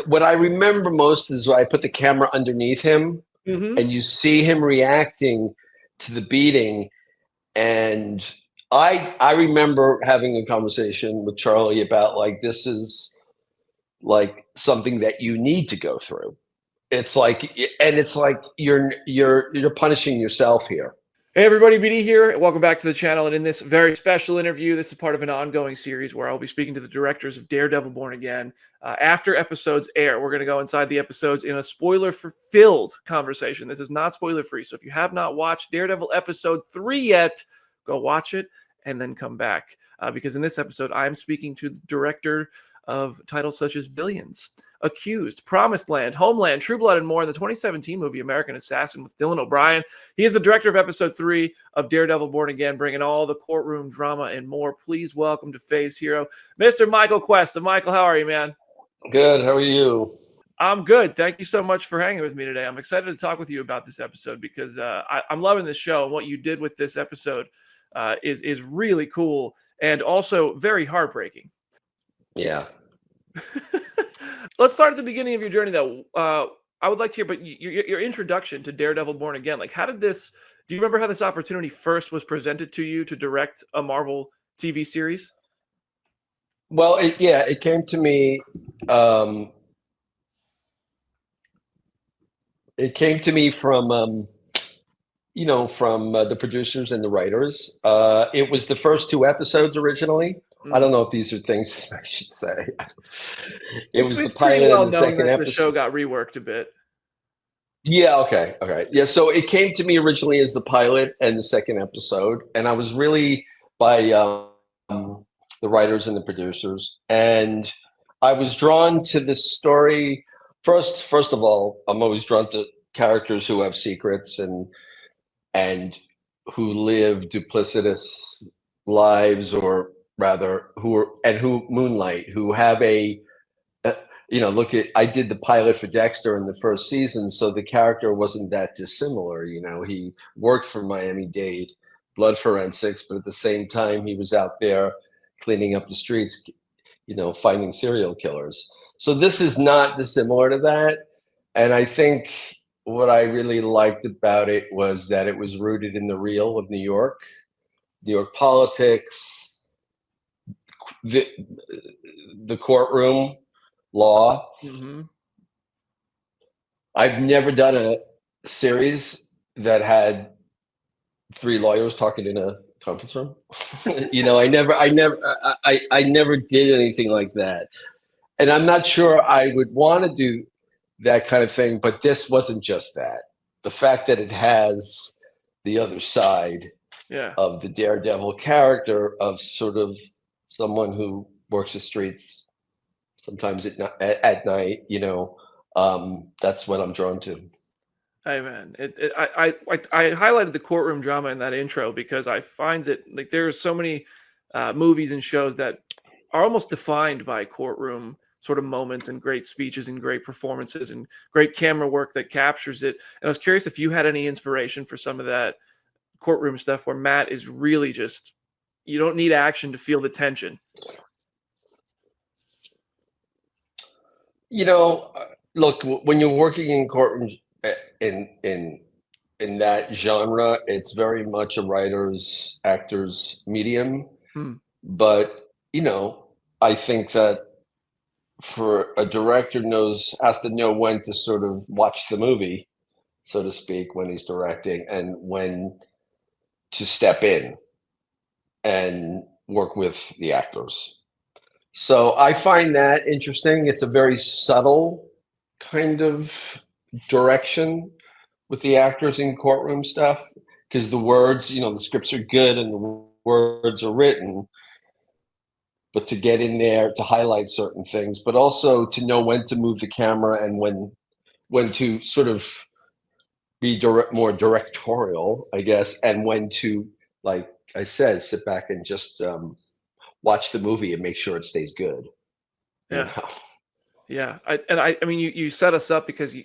what I remember most is I put the camera underneath him, and you see him reacting to the beating. And I remember having a conversation with Charlie about like, this is like something that you need to go through. It's like, and it's like you're punishing yourself here. Hey everybody, BD here. Welcome back to the channel. And in this very special interview, this is part of an ongoing series where I'll be speaking to the directors of Daredevil Born Again. After episodes air, we're going to go inside the episodes in a spoiler-filled conversation. This is not spoiler-free. So if you have not watched Daredevil episode 3 yet, go watch it and then come back. Because in this episode, I'm speaking to the director of titles such as Billions, Accused, Promised Land, Homeland, True Blood, and more in the 2017 movie American Assassin with Dylan O'Brien. He is the director of episode 3 of Daredevil Born Again, bringing all the courtroom drama and more. Please welcome to Phase Hero, Mr. Michael Cuesta. Michael, how are you, man? Good. How are you? I'm good. Thank you so much for hanging with me today. I'm excited to talk with you about this episode because I'm loving this show, and what you did with this episode is really cool and also very heartbreaking. Yeah. Let's start at the beginning of your journey, though. I would like to hear, but your introduction to Daredevil Born Again. Like, how did this? Do you remember how this opportunity first was presented to you to direct a Marvel TV series? Well, it came to me. It came to me from the producers and the writers. It was the first 2 episodes originally. I don't know if these are things I should say. It was the pilot and the second episode. The show got reworked a bit. Yeah, okay. Yeah, so it came to me originally as the pilot and the second episode, and I was really by the writers and the producers, and I was drawn to this story. First of all, I'm always drawn to characters who have secrets and who live duplicitous lives, or rather who moonlight, who have I did the pilot for Dexter in the first season, so the character wasn't that dissimilar. He worked for Miami-Dade blood forensics, but at the same time he was out there cleaning up the streets, finding serial killers. So this is not dissimilar to that. And I think what I really liked about it was that it was rooted in the real of New York politics, the courtroom law. I've never done a series that had 3 lawyers talking in a conference room. I never did anything like that, and I'm not sure I would want to do that kind of thing. But this wasn't just that. The fact that it has the other side of the Daredevil character, of sort of someone who works the streets sometimes at night, that's what I'm drawn to. Hey man, I highlighted the courtroom drama in that intro because I find that like there's so many movies and shows that are almost defined by courtroom sort of moments and great speeches and great performances and great camera work that captures it. And I was curious if you had any inspiration for some of that courtroom stuff where Matt is really just, you don't need action to feel the tension. Look, when you're working in courtrooms in that genre, it's very much a writer's, actor's medium. But I think that for a director has to know when to sort of watch the movie, so to speak, when he's directing, and when to step in and work with the actors. So I find that interesting. It's a very subtle kind of direction with the actors in courtroom stuff, because the words, the scripts are good and the words are written, but to get in there to highlight certain things, but also to know when to move the camera and when to sort of be more directorial, I guess, and when to, like I said, sit back and just watch the movie and make sure it stays good. Yeah. I mean, you set us up because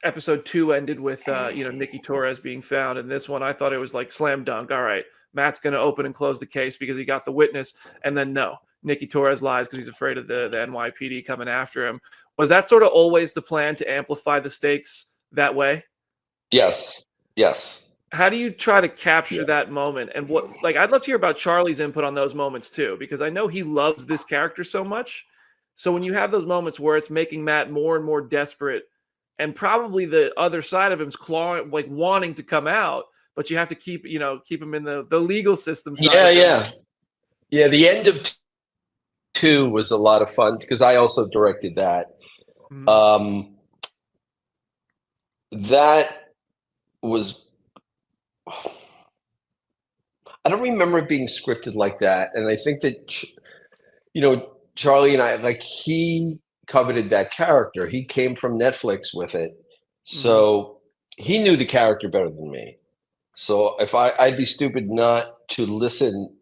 episode 2 ended with, Nikki Torres being found. And this one, I thought it was like slam dunk. All right, Matt's going to open and close the case because he got the witness. And then no, Nicky Torres lies because he's afraid of the NYPD coming after him. Was that sort of always the plan, to amplify the stakes that way? Yes. How do you try to capture that moment? And I'd love to hear about Charlie's input on those moments too, because I know he loves this character so much. So when you have those moments where it's making Matt more and more desperate, and probably the other side of him's clawing, like wanting to come out, but you have to keep him in the legal system side. Yeah. The end of 2 was a lot of fun because I also directed that. Mm-hmm. That was, I don't remember it being scripted like that. And I think that, Charlie and I, like, he coveted that character. He came from Netflix with it. So he knew the character better than me. So if I'd be stupid not to listen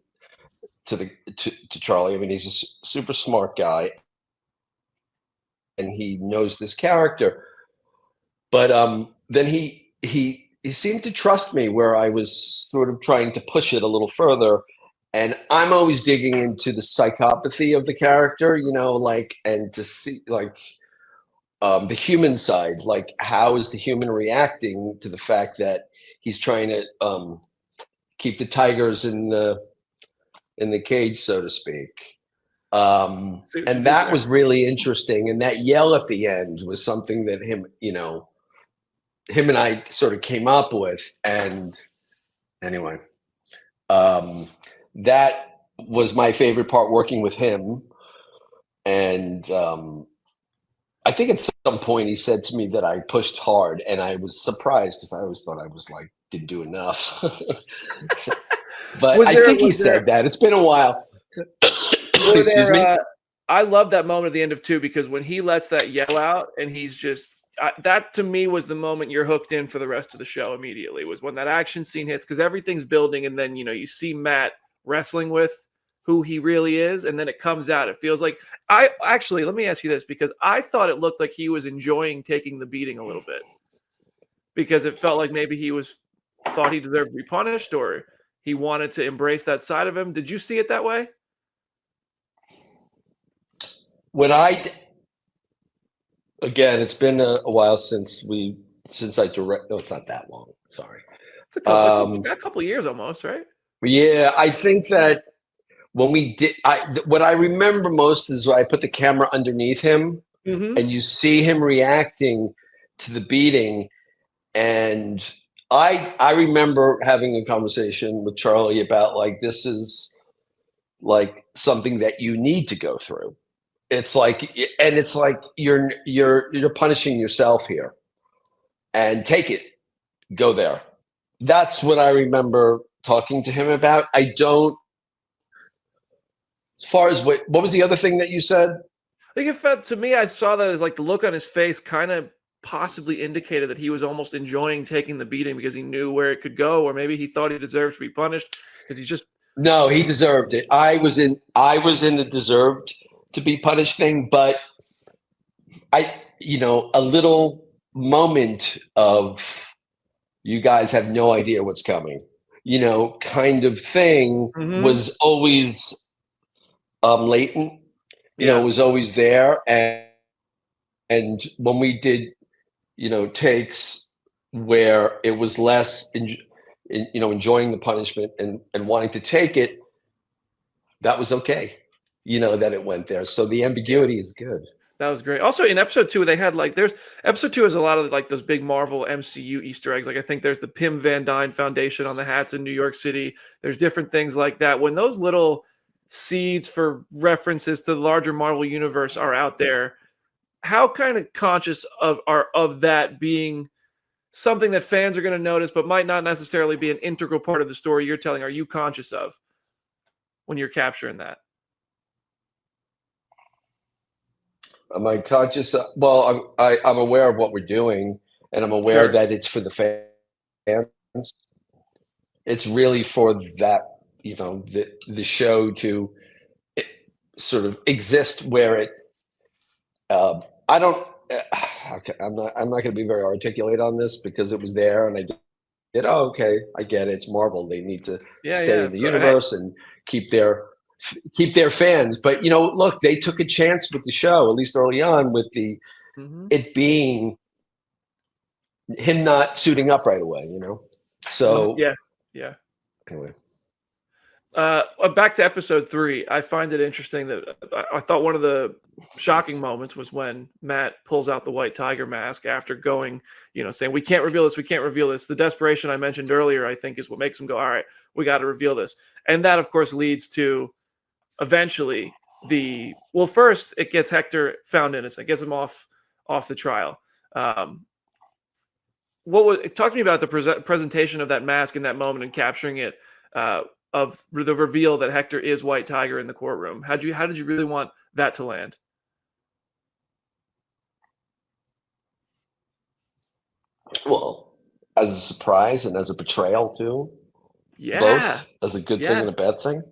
to Charlie. I mean, he's a super smart guy and he knows this character. But then he seemed to trust me where I was sort of trying to push it a little further. And I'm always digging into the psychopathy of the character, and to see the human side, like how is the human reacting to the fact that he's trying to keep the tigers in the cage, so to speak. And that was really interesting. And that yell at the end was something that him and I sort of came up with. And anyway, that was my favorite part, working with him. And I think at some point he said to me that I pushed hard, and I was surprised because I always thought I was didn't do enough. But I think he said that. It's been a while. Excuse me. I love that moment at the end of 2 because when he lets that yell out and he's just that, to me, was the moment you're hooked in for the rest of the show immediately, was when that action scene hits, because everything's building and then you see Matt wrestling with who he really is, and then it comes out. It feels like let me ask you this, because I thought it looked like he was enjoying taking the beating a little bit, because it felt like maybe he thought he deserved to be punished, or he wanted to embrace that side of him. Did you see it that way? Again, it's been a while since I direct. No, it's not that long. Sorry. It's a couple of years almost, right? Yeah, I think that when we did, what I remember most is I put the camera underneath him, and you see him reacting to the beating. And I remember having a conversation with Charlie about this is something that you need to go through. It's you're punishing yourself here, and take it, go there. That's what I remember talking to him about. I don't, as far as what was the other thing that you said? I think it felt, to me, I saw that as the look on his face kind of possibly indicated that he was almost enjoying taking the beating because he knew where it could go, or maybe he thought he deserved to be punished because he's just. No, he deserved it. I was in the deserved to be punished thing, but a little moment of you guys have no idea what's coming, kind of thing was always latent, it was always there. And when we did, takes where it was less, enjoying the punishment and wanting to take it, that was okay. That it went there. So the ambiguity is good. That was great. Also, in episode 2, they had episode 2 has a lot of those big Marvel MCU Easter eggs. I think there's the Pim Van Dyne Foundation on the hats in New York City. There's different things like that. When those little seeds for references to the larger Marvel universe are out there, how kind of conscious of that being something that fans are going to notice, but might not necessarily be an integral part of the story you're telling? Are you conscious of when you're capturing that? Am I conscious? Well, I'm aware of what we're doing, and I'm aware that it's for the fans. It's really for that, the show to sort of exist where it. I don't. Okay, I'm not going to be very articulate on this because it was there, and I did. Oh, okay, I get it. It's Marvel. They need to stay in the universe and keep their keep their fans. But look, they took a chance with the show, at least early on, with it being him not suiting up right away. So yeah. Anyway. Back to episode 3, I find it interesting that I thought one of the shocking moments was when Matt pulls out the white tiger mask after going, saying, we can't reveal this. The desperation I mentioned earlier, I think, is what makes him go, all right, we got to reveal this. And that, of course, leads to eventually first it gets Hector found innocent, gets him off the trial. Talk to me about the presentation of that mask in that moment and capturing it, of the reveal that Hector is White Tiger in the courtroom. How did you really want that to land? Well, as a surprise and as a betrayal too. Yeah. Both as a good thing and a bad thing.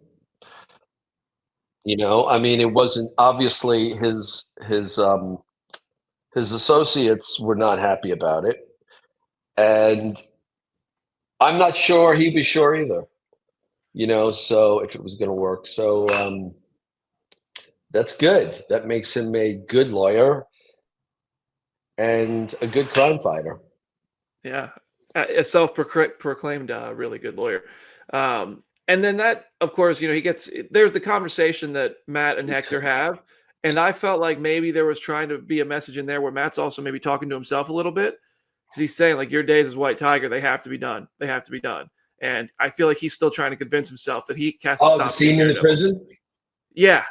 I mean, it wasn't obviously his associates were not happy about it. And I'm not sure he was sure either. So if it was going to work. So that's good. That makes him a good lawyer and a good crime fighter. Yeah, a self-proclaimed really good lawyer. And then that, of course, there's the conversation that Matt and Hector have. And I felt like maybe there was trying to be a message in there where Matt's also maybe talking to himself a little bit. Because he's saying, like, your days as White Tiger, they have to be done. They have to be done. And I feel like he's still trying to convince himself that he has to stop. The scene in the prison? Yeah.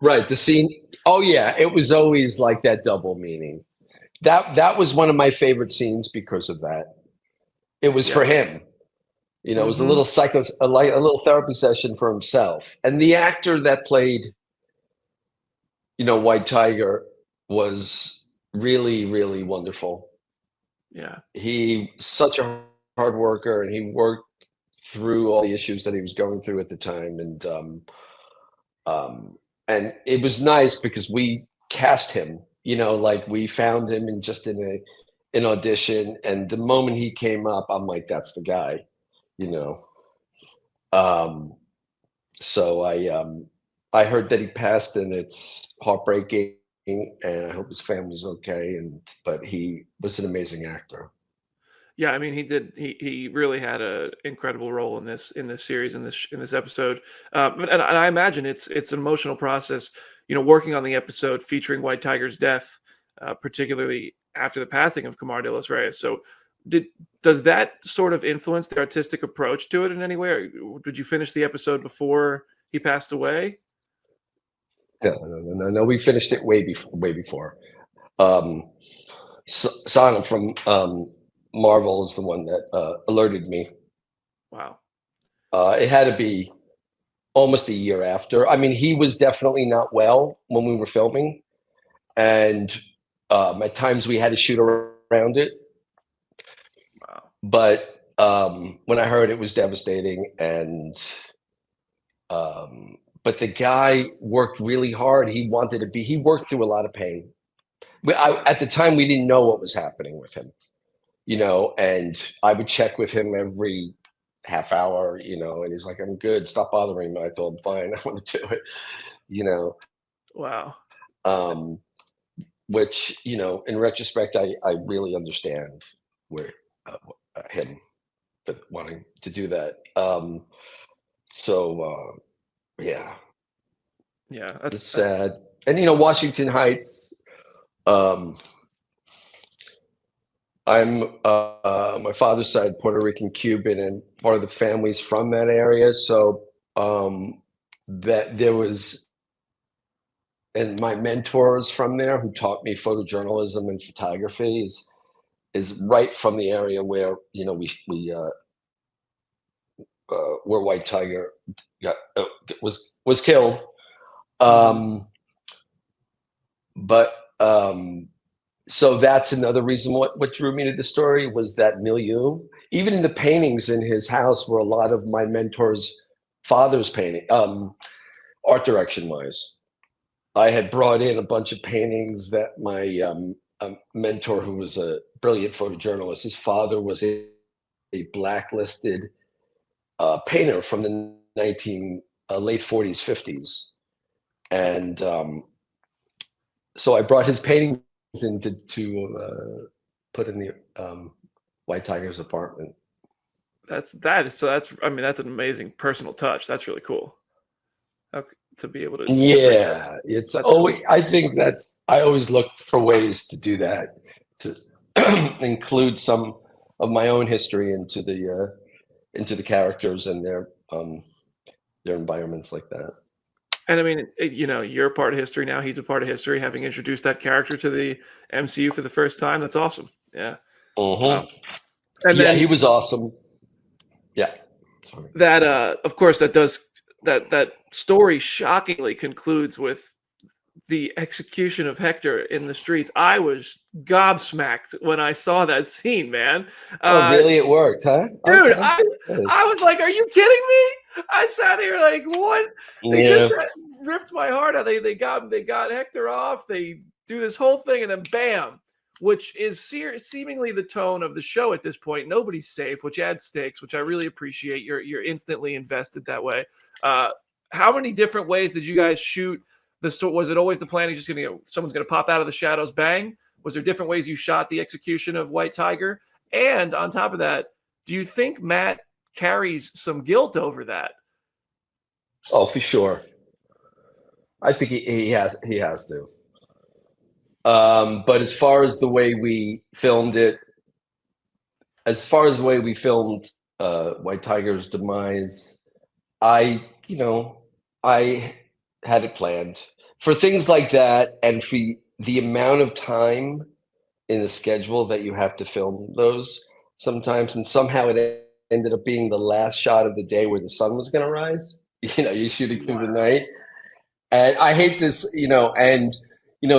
Right. The scene. Oh, yeah. It was always like that double meaning. That was one of my favorite scenes because of that. It was for him. It was a little a little therapy session for himself. And the actor that played, White Tiger was really, really wonderful. Yeah. He such a hard worker, and he worked through all the issues that he was going through at the time. And it was nice because we cast him, like we found him in an audition. And the moment he came up, I'm like, that's the guy, So I heard that he passed, and it's heartbreaking, and I hope his family's okay. But he was an amazing actor. Yeah, I mean, he really had an incredible role in this series, in this episode. And I imagine it's an emotional process, working on the episode featuring White Tiger's death, particularly after the passing of Kamar de los Reyes. So does that sort of influence the artistic approach to it in any way? Or did you finish the episode before he passed away? No. We finished it way before. Sana from Marvel is the one that alerted me. Wow. It had to be almost a year after. I mean, he was definitely not well when we were filming, and at times we had to shoot around it. Wow. But when I heard, it was devastating, and but the guy worked really hard. He worked through a lot of pain. At the time, we didn't know what was happening with him. And I would check with him every half hour, and he's like, I'm good. Stop bothering me, Michael. I'm fine. I want to do it, Wow. Which, in retrospect, I really understand where him wanting to do that. Yeah. Yeah. It's sad. And, Washington Heights, I'm my father's side Puerto Rican Cuban, and part of the family's from that area. So that there was, and my mentors from there who taught me photojournalism and photography is right from the area where where White Tiger was killed. So that's another reason what drew me to the story was that milieu. Even in the paintings in his house were a lot of my mentor's father's painting, art direction wise. I had brought in a bunch of paintings that my mentor, who was a brilliant photojournalist, his father was a blacklisted painter from the late 40s, 50s. And so I brought his paintings in to put in the White Tiger's apartment. That's I mean, that's an amazing personal touch. That's really cool. Okay, to be able to Yeah, it's always, cool. I think I always look for ways to do that, to include some of my own history into the characters and their environments like that. And I mean, you know, you're a part of history now. He's a part of history, having introduced that character to the MCU for the first time. That's awesome. Yeah. Mm-hmm. And Yeah, then he was awesome. Yeah. Sorry. That of course that story shockingly concludes with the execution of Hector in the streets. I was gobsmacked when I saw that scene, man. Oh, really? It worked, huh? Dude, Okay. I was like, "Are you kidding me?" I sat here like, "What?" They just ripped my heart out. They got Hector off. They do this whole thing, and then bam, which is seemingly the tone of the show at this point. Nobody's safe, which adds stakes, which I really appreciate. You're instantly invested that way. How many different ways did you guys shoot the story? Was it always the plan? He's just someone's gonna pop out of the shadows, bang? Was there different ways you shot the execution of White Tiger? And on top of that, do you think Matt carries some guilt over that? Oh, for sure. I think he has to. But as far as the way we filmed it, White Tiger's demise, I had it planned for things like that, and for the amount of time in the schedule that you have to film those sometimes, and somehow it ended up being the last shot of the day where the sun was going to rise. You're shooting through the night, and I hate this.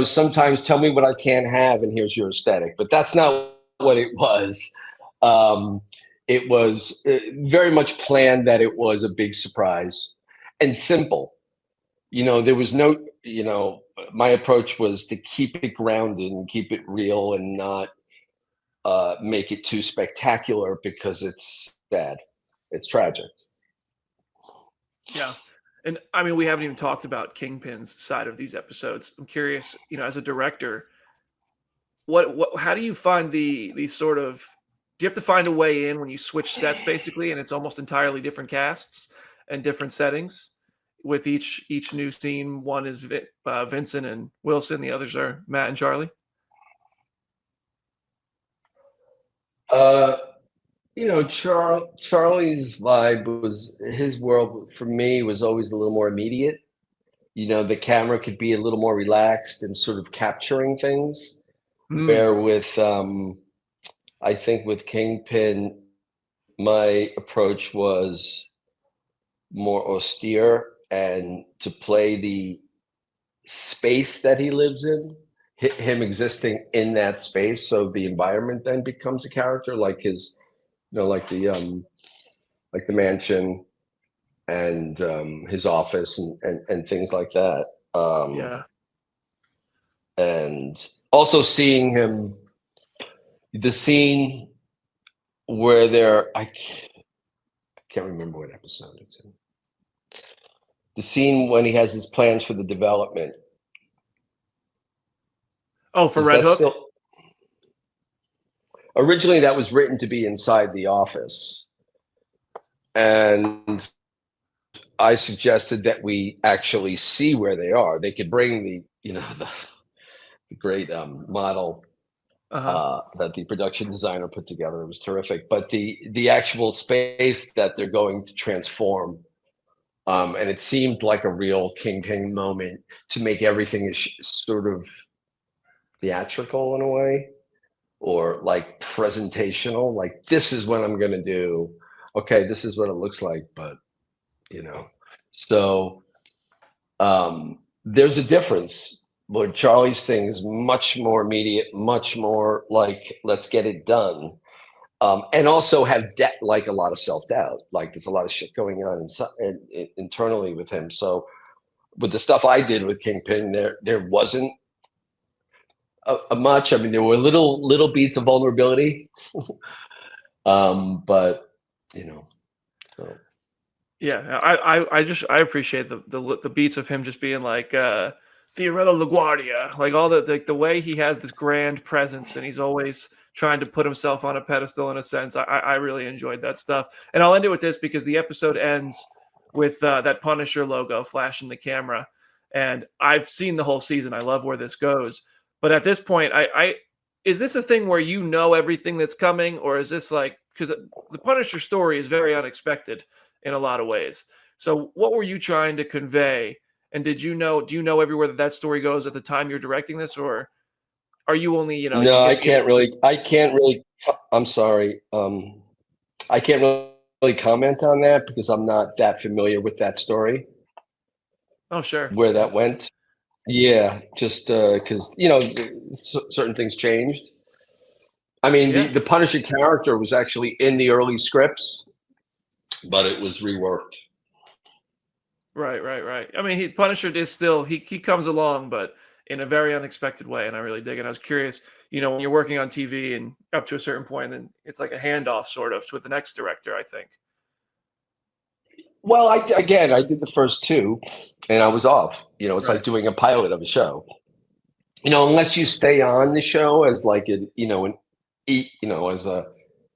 Sometimes tell me what I can't have, and here's your aesthetic. But that's not what it was. It was very much planned that it was a big surprise and simple. There was no, my approach was to keep it grounded and keep it real and not make it too spectacular, because it's sad. It's tragic. Yeah. And I mean, we haven't even talked about Kingpin's side of these episodes. I'm curious, as a director, how do you find the sort of, do you have to find a way in when you switch sets basically, and it's almost entirely different casts and different settings with each new scene? One is Vincent and Wilson, the others are Matt and Charlie. Charlie's vibe was, his world for me was always a little more immediate. The camera could be a little more relaxed and sort of capturing things. Where with, I think with Kingpin, my approach was more austere, and to play the space that he lives in, him existing in that space. So the environment then becomes a character, like his, like the mansion and his office and things like that. Yeah. And also seeing him, the scene where I can't remember what episode it's in. The scene when he has his plans for the development. Oh, for Red Hook? Originally, that was written to be inside the office. And I suggested that we actually see where they are. They could bring the great model that the production designer put together. It was terrific. But the actual space that they're going to transform, and it seemed like a real Kingpin moment, to make everything sort of theatrical in a way, or like presentational. Like, this is what I'm going to do. Okay, this is what it looks like, but so there's a difference. But Charlie's thing is much more immediate, much more like, let's get it done. And also have like a lot of self-doubt. Like, there's a lot of shit going on internally with him. So with the stuff I did with Kingpin, there wasn't a much. I mean, there were little beats of vulnerability. But so. Yeah, I appreciate the beats of him just being like Fiorello LaGuardia, like all the way he has this grand presence, and he's always trying to put himself on a pedestal in a sense. I really enjoyed that stuff, and I'll end it with this because the episode ends with that Punisher logo flashing the camera, and I've seen the whole season. I love where this goes, but at this point, I is this a thing where you know everything that's coming, or is this like because the Punisher story is very unexpected in a lot of ways. So what were you trying to convey? And do you know everywhere that story goes at the time you're directing this, or are you only, No, I can't really, I'm sorry. I can't really comment on that because I'm not that familiar with that story, Oh, sure. where that went. Yeah, just because, certain things changed. I mean, Yeah. the Punisher character was actually in the early scripts, but it was reworked. Right. I mean, Punisher is still he comes along, but in a very unexpected way, and I really dig it. I was curious, when you're working on TV and up to a certain point, then it's like a handoff sort of with the next director, I think. Well, I did the first two, and I was off. It's Right. like doing a pilot of a show. Unless you stay on the show as like an as an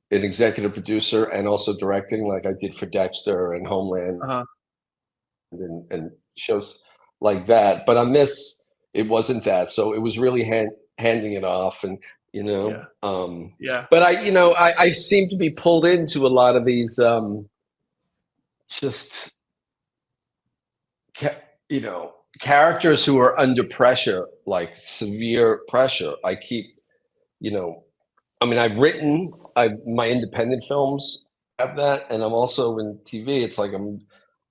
executive producer and also directing, like I did for Dexter and Homeland Uh-huh. and shows like that. But on this, it wasn't that. So it was really handing it off, and Yeah. Yeah. But I seem to be pulled into a lot of these just characters who are under pressure, like severe pressure. I keep, I've written my independent films have that, and I'm also in TV. It's like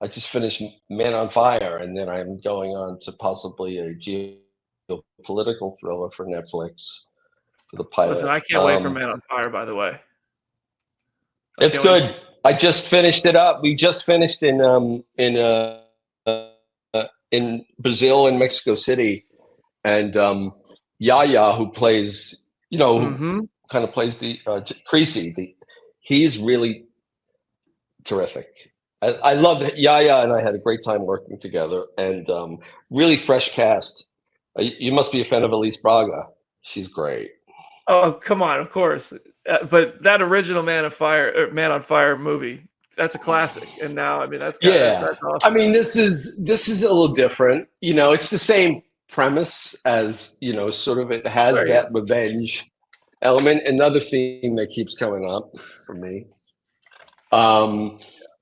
I just finished Man on Fire, and then I'm going on to possibly a geopolitical thriller for Netflix for the pilot. Listen, I can't wait for Man on Fire, by the way. It's good. I just finished it up. We just finished in Brazil and Mexico City, and Yaya, who plays, who kind of plays the Creasy, he's really terrific. I loved Yaya, and I had a great time working together, and really fresh cast. You must be a fan of Elise Braga. She's great. Oh, come on, of course. But that original Man on Fire movie, that's a classic. And now, I mean, that's awesome. I mean, this is a little different. It's the same premise as, sort of it has that revenge element. Another theme that keeps coming up for me.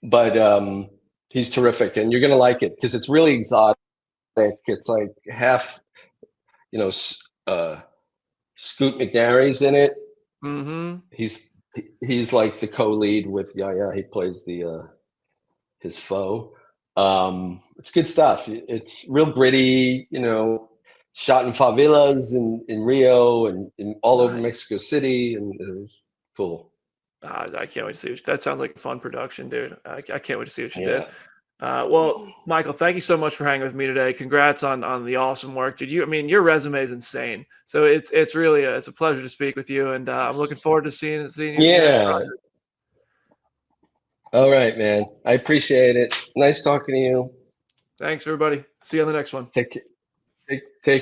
But he's terrific, and you're going to like it because it's really exotic. It's like half, Scoot McNairy's in it. Mm-hmm. He's like the co-lead with Yaya. He plays his foe. It's good stuff. It's real gritty, shot in favelas in Rio and all over Mexico City, and it was cool. I can't wait to see that. Sounds like a fun production, dude. I can't wait to see what you did. Well, Michael, thank you so much for hanging with me today. Congrats on the awesome work, dude. Your resume is insane. So it's really it's a pleasure to speak with you, and I'm looking forward to seeing you. Yeah. All right, man. I appreciate it. Nice talking to you. Thanks, everybody. See you on the next one. Take care.